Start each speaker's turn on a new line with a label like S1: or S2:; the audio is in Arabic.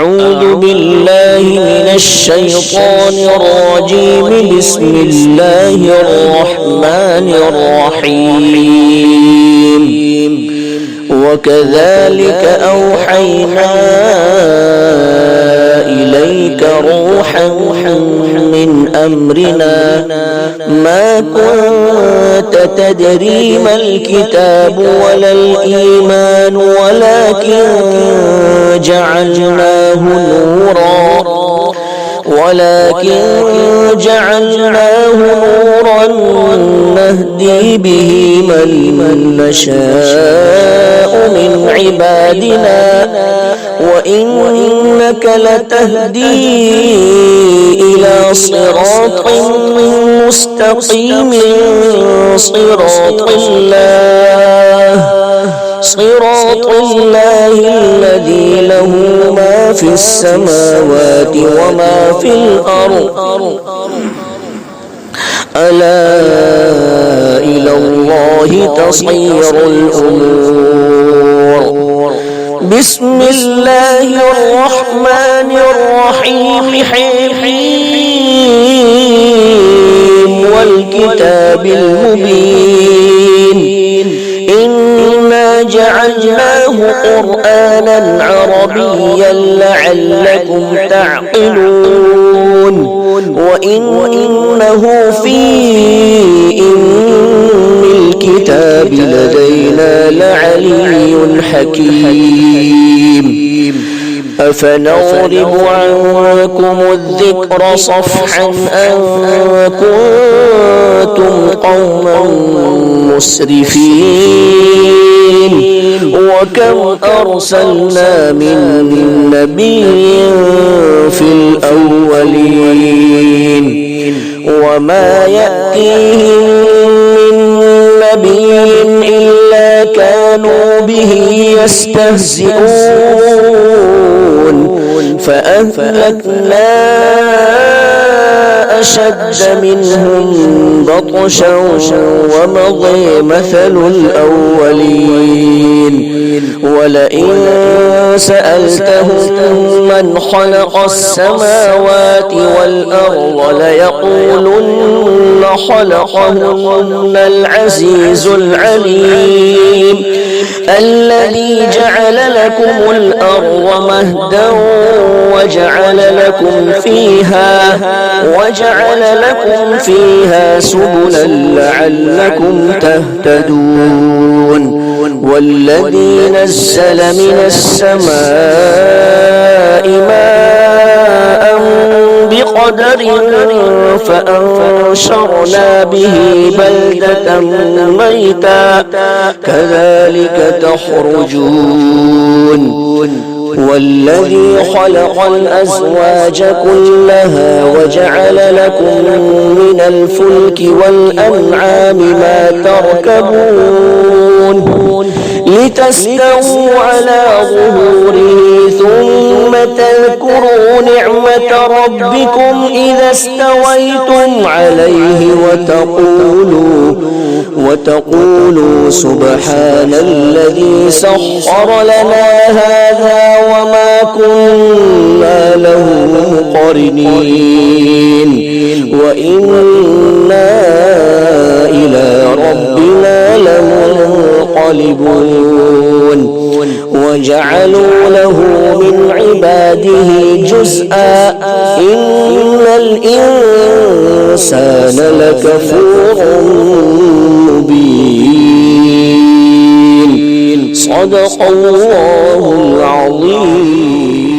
S1: أعوذ بالله من الشيطان الرجيم. بسم الله الرحمن الرحيم. وكذلك أوحينا إليك روحا من أمرنا ما كنت تدري ما الكتاب ولا الإيمان ولكن جعلناه نورا نهدي به من نشاء من عبادنا وإنك لتهدي إلى صراط مستقيم. صراط الله الذي له ما في السماوات وما في الأرض ألا إلى الله تصير الأمور. بسم الله الرحمن الرحيم. حميم والكتاب المبين. إنا جعلناه قرآنا عربيا لعلكم تعقلون وإنه في الكتاب لدينا لعلي حكيم. أفنضرب عنكم الذكر صفحا أن كنتم قوما مسرفين. وكم أرسلنا من نبي في الأولين وما يأتيهم من نبي إلا كانوا به يستهزئون فأهلكنا أشد منهم بطشا ومضي مثل الأولين. ولئن سألتهم من خلق السماوات والأرض ليقولن خلقهن العزيز العليم الذي جعل لكم الأرض مهدا وجعل لكم فيها سبلا لعلكم تهتدون. والذي نزل من السماء ماء بقدر فأنشرنا به بلدة ميتا كذلك تخرجون. والذي خلق الأزواج كلها وجعل لكم من الفلك والأنعام ما تركبون لتستووا على ظهوره ثم تذكروا نعمة ربكم إذا استويتم عليه وتقولوا سبحان الذي سخر لنا هذا وما كنا له مقرنين وإنا إلى ربنا لمنقلبون. وجعلوا له من عباده جزءا إن الإنسان لكفور مبين. صدق الله العظيم.